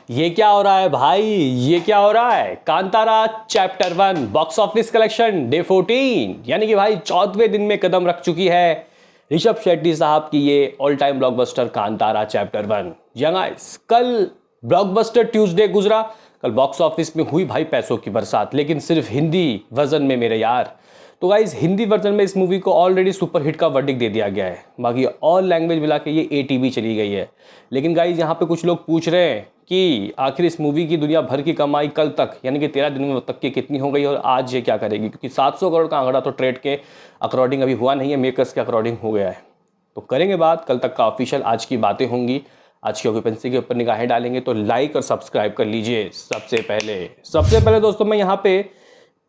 ये क्या हो रहा है भाई? ये क्या हो रहा है? Kantara chapter 1 box office collection day 14 यानी कि भाई 14वें दिन में कदम रख चुकी है ऋषभ शेट्टी साहब की ये all time blockbuster Kantara chapter 1। Guys, कल ब्लॉकबस्टर ट्यूसडे गुजरा। कल बॉक्स ऑफिस में हुई भाई पैसों की बरसात, लेकिन सिर्फ हिंदी वर्जन में मेरे यार। तो गाइज हिंदी वर्जन में इस मूवी को ऑलरेडी सुपर हिट का वर्डिक्ट दे दिया गया है। बाकी ऑल लैंग्वेज मिला के ये ATB चली गई है। लेकिन गाइज यहाँ पे कुछ लोग पूछ रहे हैं कि आखिर इस मूवी की दुनिया भर की कमाई कल तक यानी कि 13 दिनों तक की कितनी हो गई और आज ये क्या करेगी, क्योंकि 700 करोड़ का आंकड़ा तो ट्रेड के अकॉर्डिंग अभी हुआ नहीं है, मेकर्स के अकॉर्डिंग हो गया है। तो करेंगे बात कल तक का ऑफिशियल, आज की बातें होंगी, आज की ऑक्यूपेंसी के ऊपर निगाहें डालेंगे। तो लाइक और सब्सक्राइब कर लीजिए। सबसे पहले दोस्तों मैं यहाँ पे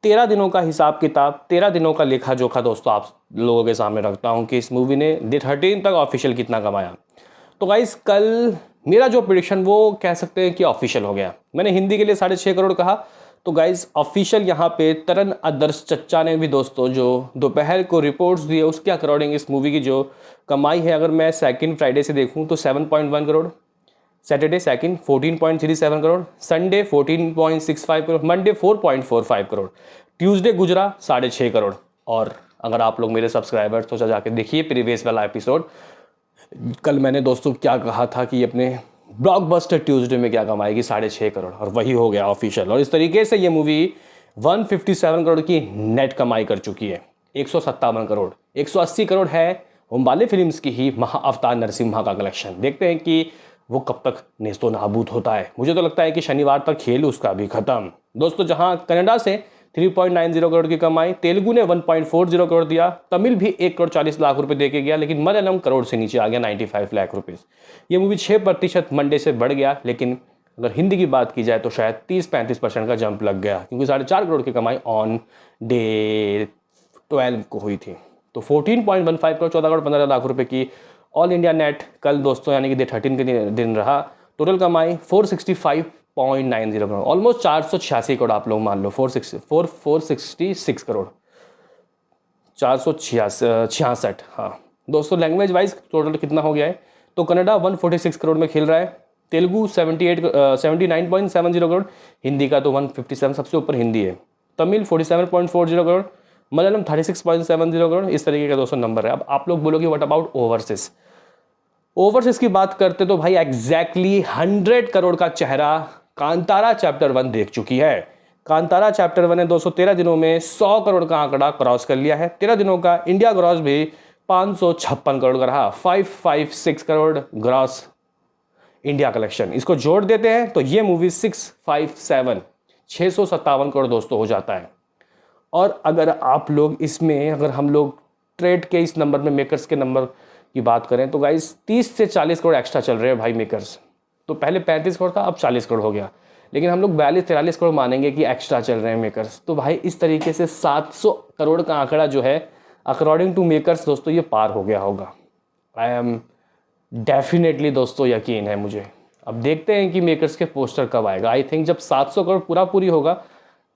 13 दिनों का हिसाब किताब, 13 दिनों का लेखा जोखा दोस्तों आप लोगों के सामने रखता हूँ कि इस मूवी ने डे 13 तक ऑफिशियल कितना कमाया। तो गाइस कल मेरा जो प्रेडिक्शन वो कह सकते हैं कि ऑफिशियल हो गया। मैंने हिंदी के लिए 6.5 करोड़ कहा, तो गाइस ऑफिशियल यहाँ पे तरन आदर्श चच्चा ने भी दोस्तों जो दोपहर को रिपोर्ट्स दिए उसके अकॉर्डिंग इस मूवी की जो कमाई है, अगर मैं सेकंड फ्राइडे से देखूँ तो 7.1 crore, Saturday second 14.37 crore, Sunday 14.65 crore, Monday 4.45 crore, Tuesday गुजरा 6.5 करोड़। और अगर आप लोग मेरे सब्सक्राइबर्स तो जाके देखिए प्रीवियस वाला एपिसोड। कल मैंने दोस्तों क्या कहा था कि अपने ब्लॉकबस्टर ट्यूसडे में क्या कमाएगी, 6.5 करोड़, और वही हो गया ऑफिशियल। और इस तरीके से ये मूवी 157 करोड़ की नेट कमाई कर चुकी है। 157 करोड़, 180 करोड़ है होमबाले फिल्म्स की ही महाअवतार नरसिम्हा का कलेक्शन। देखते हैं कि वो कब तक नेस्तो नाबूद होता है। मुझे तो लगता है कि शनिवार तक खेल उसका भी खत्म दोस्तों। जहां कनाडा से 3.90 करोड़ की कमाई, तेलुगु ने 1.40 करोड़ दिया, तमिल भी 1 करोड़ 40 लाख रुपए देके गया, लेकिन मलयालम करोड़ से नीचे आ गया 95 लाख रुपए। ये मूवी 6% मंडे से बढ़ गया, लेकिन अगर हिंदी की बात की जाए तो शायद 30-35% का जंप लग गया, क्योंकि 4.5 करोड़ की कमाई ऑन डे 12 को हुई थी। तो 14.15 करोड़, 14 करोड़ 15 लाख रुपए की ऑल इंडिया नेट कल दोस्तों यानी कि डे 13 के दिन रहा। टोटल कमाई 465.90 करोड़, ऑलमोस्ट 486 करोड़ आप लोग मान लो, 466 करोड़, 466। हाँ दोस्तों, लैंग्वेज वाइज टोटल कितना हो गया है तो कन्नड़ा 146 करोड़ में खेल रहा है, तेलुगु 79.70 करोड़, हिंदी का तो 157 सबसे ऊपर हिंदी है, तमिल 47.40 करोड़, मलयालम 36.70 करोड़। इस तरीके का दोस्तों नंबर है। अब आप लोग बोलोगे व्हाट अबाउट ओवरसीज की बात करते तो भाई एग्जैक्टली 100 करोड़ का चेहरा कांतारा चैप्टर 1 देख चुकी है। कांतारा चैप्टर 1 ने 213 दिनों में 100 करोड़ का आंकड़ा क्रॉस कर लिया है। 13 दिनों का इंडिया ग्रॉस भी 556 करोड़ का रहा, 556 करोड़ ग्रॉस इंडिया कलेक्शन। इसको जोड़ देते हैं तो ये मूवी 657 करोड़ दोस्तों हो जाता है। और अगर आप लोग इसमें, अगर हम लोग ट्रेड के इस नंबर में मेकर्स के नंबर की बात करें तो गाइस 30 से 40 करोड़ एक्स्ट्रा चल रहे हैं भाई मेकर्स। तो पहले 35 करोड़ था, अब 40 करोड़ हो गया, लेकिन हम लोग 42-43 करोड़ मानेंगे कि एक्स्ट्रा चल रहे हैं मेकर्स। तो भाई इस तरीके से 700 करोड़ का आंकड़ा जो है अकॉर्डिंग टू मेकर्स दोस्तों ये पार हो गया होगा। आई एम डेफिनेटली दोस्तों यकीन है मुझे। अब देखते हैं कि मेकर्स के पोस्टर कब आएगा। आई थिंक जब 700 करोड़ पूरी होगा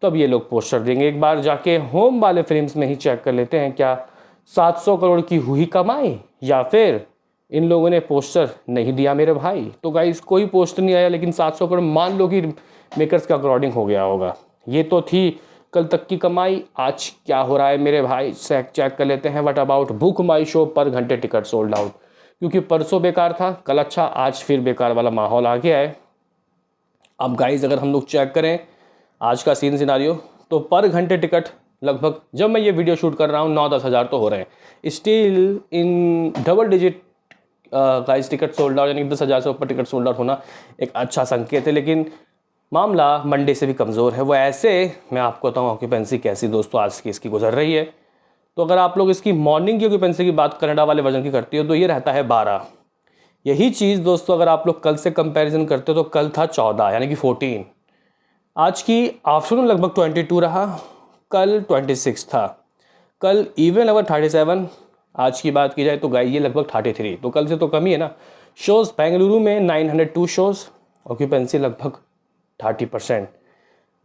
तब ये लोग पोस्टर देंगे। एक बार जाके होम वाले फिल्म्स में ही चेक कर लेते हैं क्या 700 करोड़ की हुई कमाई, या फिर इन लोगों ने पोस्टर नहीं दिया मेरे भाई। तो गाइस कोई पोस्टर नहीं आया, लेकिन 700 करोड़ मान लो कि मेकर्स का अकॉर्डिंग हो गया होगा। ये तो थी कल तक की कमाई। आज क्या हो रहा है मेरे भाई चेक कर लेते हैं। What about book my show पर घंटे टिकट सोल्ड आउट, क्योंकि परसों बेकार था, कल अच्छा, आज फिर बेकार वाला माहौल आ गया है। अब गाइस अगर हम लोग चेक करें आज का सीन सिनारियो तो पर घंटे टिकट लगभग, जब मैं ये वीडियो शूट कर रहा हूँ 9-10 हज़ार तो हो रहे हैं। Still in double digit guys ticket sold out, यानी 10,000 से ऊपर टिकट सोल्ड आउट होना एक अच्छा संकेत है। लेकिन मामला मंडे से भी कमज़ोर है। वो ऐसे मैं आपको बताऊँ ऑक्यूपेंसी कैसी दोस्तों आज की इसकी गुजर रही है। तो अगर आप लोग इसकी मॉर्निंग की ऑक्यूपेंसी की बात कनाडा वाले वर्जन की करती हो तो ये रहता है 12। यही चीज़ दोस्तों अगर आप लोग कल से कंपैरिजन करते हो तो कल था 14 यानी कि 14। आज की आफ्टरनून लगभग 22 रहा, कल 26 था। कल इवन अगर 37 आज की बात की जाए तो गाय ये लगभग 33, तो कल से तो कम ही है ना। शोज़ बेंगलुरु में 902 शोज़, ऑक्यूपेंसी लगभग 30%।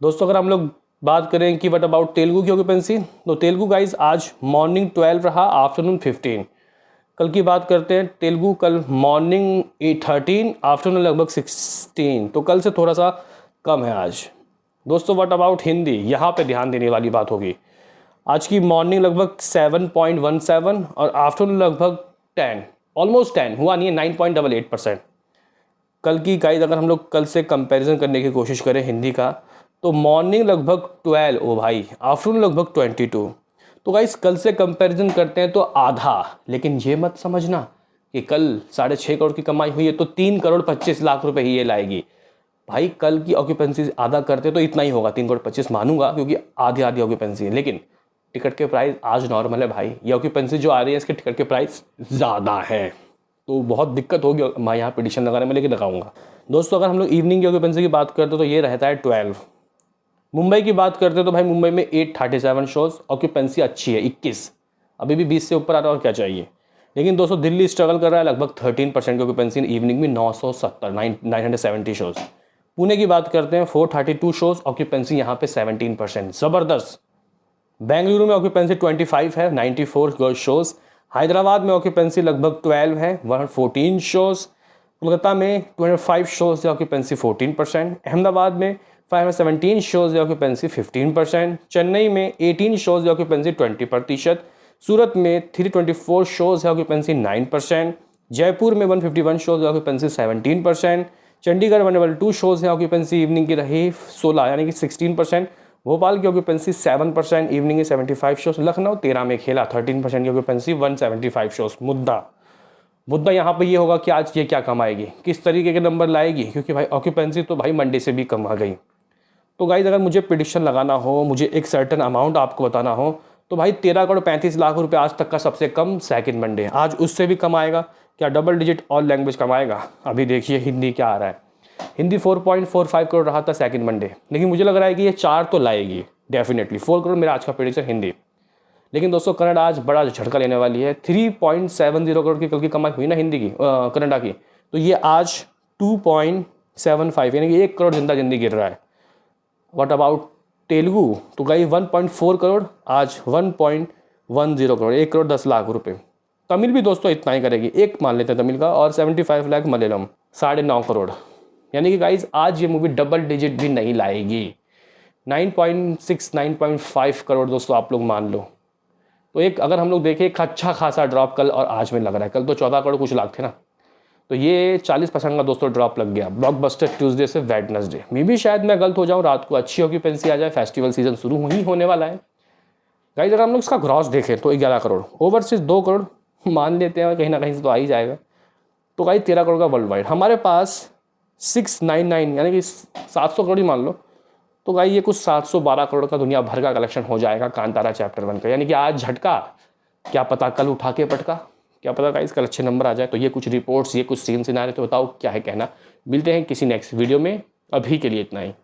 दोस्तों अगर हम लोग बात करें कि व्हाट अबाउट तेलुगु की ऑक्यूपेंसी, तो तेलुगु गाइज आज मॉर्निंग 12 रहा, आफ्टरनून 15। कल की बात करते हैं, तेलुगु कल मॉर्निंग 13, आफ्टरनून लगभग 16, तो कल से थोड़ा सा कम है आज। दोस्तों व्हाट अबाउट हिंदी, यहाँ पे ध्यान देने वाली बात होगी। आज की मॉर्निंग लगभग 7.17 और आफ्टरनून लगभग 10, ऑलमोस्ट 10 हुआ नहीं है, 9.88%। कल की गाइस अगर हम लोग कल से कंपैरिजन करने की कोशिश करें हिंदी का, तो मॉर्निंग लगभग 12 ओ भाई, आफ्टरनून लगभग 22। तो गाइस कल से कंपैरिजन करते हैं तो आधा, लेकिन ये मत समझना कि कल 6.5 करोड़ की कमाई हुई है तो 3 करोड़ 25 लाख रुपए ही ये लाएगी। भाई कल की ऑक्यूपेंसी आधा करते तो इतना ही होगा, 3 करोड़ 25 मानूंगा क्योंकि आधी आधी ऑक्यूपेंसी है, लेकिन टिकट के प्राइस आज नॉर्मल है भाई। ये ऑक्यूपेंसी जो आ रही है इसके टिकट के प्राइस ज़्यादा है, तो बहुत दिक्कत होगी मैं यहाँ पिटिशन लगाने में, लेकिन लगाऊंगा। दोस्तों अगर हम लोग इवनिंग की ऑक्यूपेंसी की बात करते तो ये रहता है 12। मुंबई की बात करते तो भाई मुंबई में 837 शोज़, ऑक्यूपेंसी अच्छी है 21, अभी भी 20 से ऊपर आ रहा है और क्या चाहिए। लेकिन दोस्तों दिल्ली स्ट्रगल कर रहा है, लगभग 13% की ऑक्यूपेंसी इवनिंग में, 970 शोज़। पुणे की बात करते हैं 432 शोज़, ऑक्यूपेंसी यहाँ पे 17%, ज़बरदस्त। बेंगलुरु में ऑक्यूपेंसी 25 है, 94 शोज़। हैदराबाद में ऑक्यूपेंसी लगभग 12 है, 114 शोज़। कोलकाता में 25 शोज़ है, ऑक्यूपेंसी 14%। अहमदाबाद में 517 शोज़ है, ऑक्यूपेंसी 15%। चेन्नई में 18 शोज़ है, ऑक्यूपेंसी 20%। सूरत में 324 शोज़ है, ऑक्यूपेंसी 9%। जयपुर में 151 शोज़ है, ऑक्यूपेंसी 17%। चंडीगढ़ 112 शोज़ है, ऑक्यूपेंसी इवनिंग की रही 16 यानी कि 16%। भोपाल की ऑक्यूपेंसी 7%, इवनिंग में 75 शोज़। लखनऊ 13 में खेला, 13% की ऑक्यूपेंसी, 175 शोज़। मुद्दा यहाँ पे ये होगा कि आज ये क्या कमाएगी, किस तरीके के नंबर लाएगी, क्योंकि भाई ऑक्यूपेंसी तो भाई मंडे से भी कम आ गई। तो गाइज अगर मुझे प्रिडिक्शन लगाना हो, मुझे एक सर्टन अमाउंट आपको बताना हो, तो भाई 13 करोड़ 35 लाख रुपए आज तक का सबसे कम सेकंड मंडे। आज उससे भी कम आएगा क्या, डबल डिजिट ऑल लैंग्वेज कमाएगा। अभी देखिए हिंदी क्या आ रहा है, हिंदी 4.45 करोड़ रहा था सेकंड मंडे, लेकिन मुझे लग रहा है कि ये 4 तो लाएगी डेफिनेटली। 4 करोड़ मेरा आज का प्रेडिक्शन हिंदी। लेकिन दोस्तों कन्नड़ा आज बड़ा झटका लेने वाली है। 3.70 करोड़ की कल की कमाई हुई ना हिंदी की, कन्नड़ा की, तो ये आज 2.75 यानी कि 1 करोड़ जिंदा गिर रहा है। व्हाट अबाउट तेलुगु, तो गई 1.4 करोड़, आज 1.10 करोड़, 1 करोड़ 10 लाख रुपए। तमिल भी दोस्तों इतना ही करेगी, एक मान लेते हैं तमिल का, और 75 लाख मलयालम, 9.5 करोड़। यानी कि गाइज आज ये मूवी डबल डिजिट भी नहीं लाएगी। 9.6 9.5 करोड़ दोस्तों आप लोग मान लो। तो एक अगर हम लोग देखें एक अच्छा खासा ड्रॉप कल और आज में लग रहा है। कल तो 14 करोड़ कुछ लाख थे ना, तो ये 40% का दोस्तों ड्रॉप लग गया ब्लॉकबस्टर ट्यूसडे से वेडनेसडे। मे भी शायद मैं गलत हो जाऊँ, रात को अच्छी ऑक्यूपेंसी आ जाए, फेस्टिवल सीजन शुरू ही होने वाला है। गाइज अगर हम लोग इसका ग्रॉस देखें तो 11 करोड़, ओवरसीज 2 करोड़ मान लेते हैं, कहीं ना कहीं से तो आ ही जाएगा। तो गाइज 13 करोड़ का वर्ल्ड वाइड। हमारे पास 699 यानी कि 700 करोड़ ही मान लो, तो गाइज ये कुछ 712 करोड़ का दुनिया भर का कलेक्शन हो जाएगा कांतारा चैप्टर 1 का। यानी कि आज झटका, क्या पता कल उठा के पटका, क्या पता गाइस कल अच्छे नंबर आ जाए। तो ये कुछ रिपोर्ट्स, ये कुछ सीन सिनारे, तो बताओ क्या है कहना। मिलते हैं किसी नेक्स्ट वीडियो में, अभी के लिए इतना ही।